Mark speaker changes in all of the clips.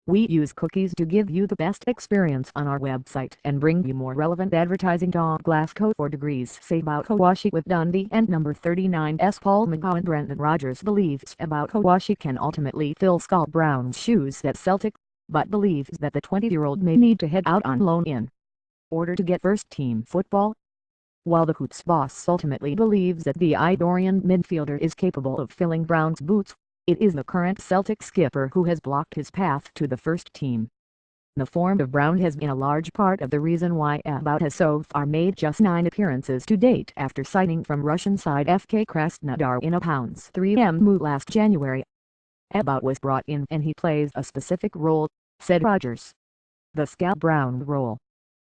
Speaker 1: We use cookies to give you the best experience on our website and bring you more relevant advertising. Glasgow 4 degrees say Eboue Kouassi with Dundee and number 39's Paul McGowan. Brendan Rodgers believes Eboue Kouassi can ultimately fill Scott Brown's shoes at Celtic, but believes that the 20-year-old may need to head out on loan in order to get first-team football. While the Hoots boss ultimately believes that the Ivorian midfielder is capable of filling Brown's boots, it is the current Celtic skipper who has blocked his path to the first team. The form of Brown has been a large part of the reason why Eboue has so far made just 9 appearances to date after signing from Russian side FK Krasnodar in a £3M move last January. Eboue was brought in and he plays a specific role, said Rodgers. The Scott Brown role.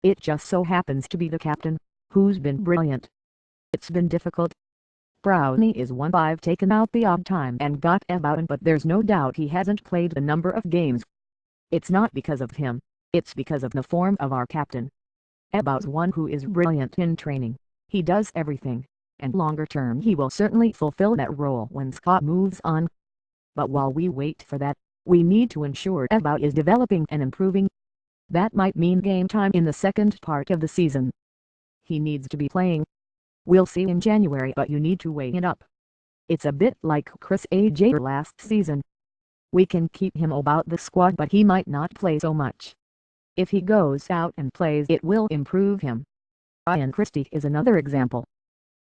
Speaker 1: It just so happens to be the captain, who's been brilliant. It's been difficult. Brownie is one I've taken out the odd time and got Eboue in, but there's no doubt he hasn't played the number of games. It's not because of him, it's because of the form of our captain. Eboue's one who is brilliant in training, he does everything, and longer term he will certainly fulfill that role when Scott moves on. But while we wait for that, we need to ensure Eboue is developing and improving. That might mean game time in the second part of the season. He needs to be playing. We'll see in January, but you need to weigh it up. It's a bit like Chris Ajer last season. We can keep him about the squad, but he might not play so much. If he goes out and plays, it will improve him. Ryan Christie is another example.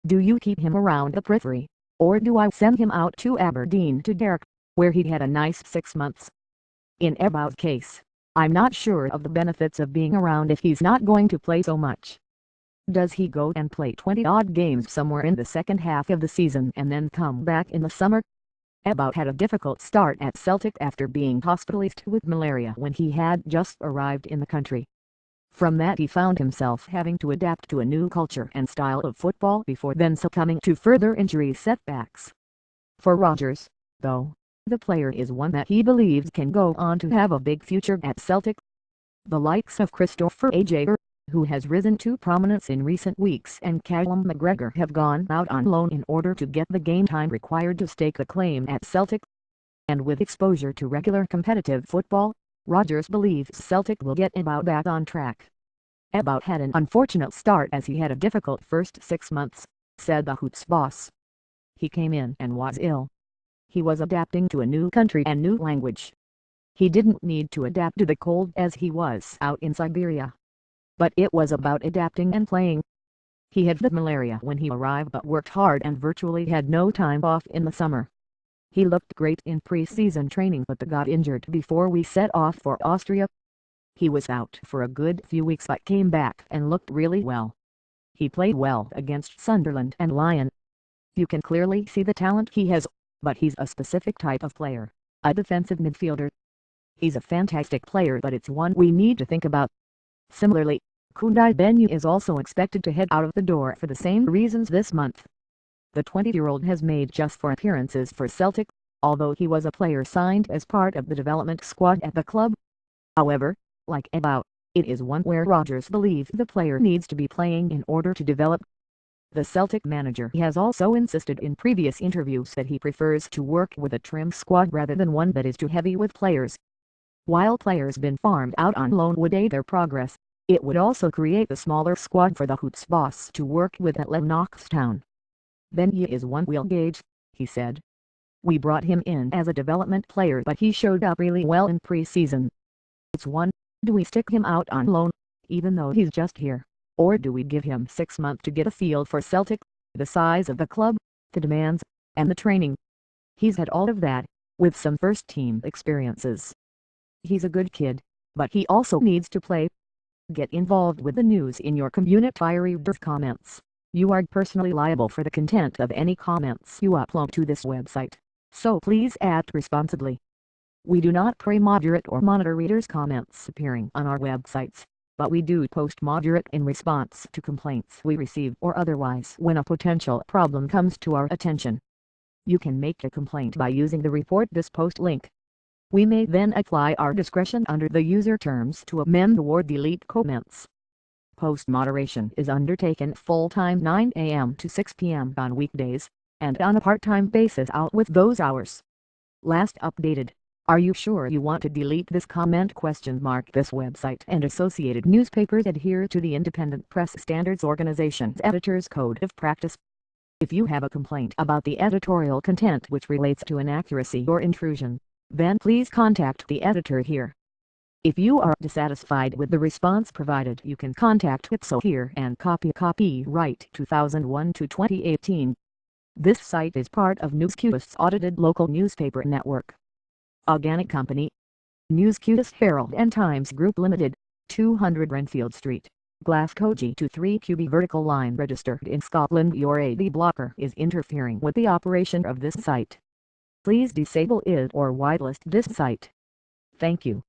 Speaker 1: Do you keep him around the periphery, or do I send him out to Aberdeen to Derek, where he had a nice 6 months? In Eboue's case, I'm not sure of the benefits of being around if he's not going to play so much. Does he go and play 20-odd games somewhere in the second half of the season and then come back in the summer? Eboue had a difficult start at Celtic after being hospitalized with malaria when he had just arrived in the country. From that he found himself having to adapt to a new culture and style of football before then succumbing to further injury setbacks. For Rodgers, though, the player is one that he believes can go on to have a big future at Celtic. The likes of Christopher Ajer, who has risen to prominence in recent weeks, and Callum McGregor have gone out on loan in order to get the game time required to stake a claim at Celtic. And with exposure to regular competitive football, Rodgers believes Celtic will get Eboue back on track. Eboue had an unfortunate start as he had a difficult first 6 months, said the Hoots boss. He came in and was ill. He was adapting to a new country and new language. He didn't need to adapt to the cold as he was out in Siberia. But it was about adapting and playing. He had the malaria when he arrived but worked hard and virtually had no time off in the summer. He looked great in pre-season training but got injured before we set off for Austria. He was out for a good few weeks but came back and looked really well. He played well against Sunderland and Lyon. You can clearly see the talent he has, but he's a specific type of player, a defensive midfielder. He's a fantastic player, but it's one we need to think about. Similarly, Koundai Benyu is also expected to head out of the door for the same reasons this month. The 20-year-old has made just 4 appearances for Celtic, although he was a player signed as part of the development squad at the club. However, like Eboue, it is one where Rodgers believes the player needs to be playing in order to develop. The Celtic manager has also insisted in previous interviews that he prefers to work with a trim squad rather than one that is too heavy with players. While players been farmed out on loan would aid their progress, it would also create a smaller squad for the Hoots boss to work with at Lennoxtown. Benyu is one we'll gauge, he said. We brought him in as a development player but he showed up really well in pre-season. It's one, do we stick him out on loan, even though he's just here, or do we give him 6 months to get a feel for Celtic, the size of the club, the demands, and the training? He's had all of that, with some first-team experiences. He's a good kid, but he also needs to play. Get involved with the news in your community comments. You are personally liable for the content of any comments you upload to this website, so please act responsibly. We do not pre-moderate or monitor readers' comments appearing on our websites, but we do post moderate in response to complaints we receive or otherwise when a potential problem comes to our attention. You can make a complaint by using the Report This Post link. We may then apply our discretion under the user terms to amend or delete comments. Post moderation is undertaken full-time 9 a.m. to 6 p.m. on weekdays, and on a part-time basis out with those hours. Last updated Are you sure you want to delete this comment? This website and associated newspapers adhere to the Independent Press Standards Organization's Editor's Code of Practice. If you have a complaint about the editorial content which relates to inaccuracy or intrusion, then please contact the editor here. If you are dissatisfied with the response provided, you can contact Ipso here and copy copyright 2001 to 2018. This site is part of Newscutis audited local newspaper network. Organic Company, Newscutis Herald and Times Group Limited, 200 Renfield Street, Glasgow G23QB vertical line registered in Scotland. Your AD blocker is interfering with the operation of this site. Please disable it or whitelist this site. Thank you.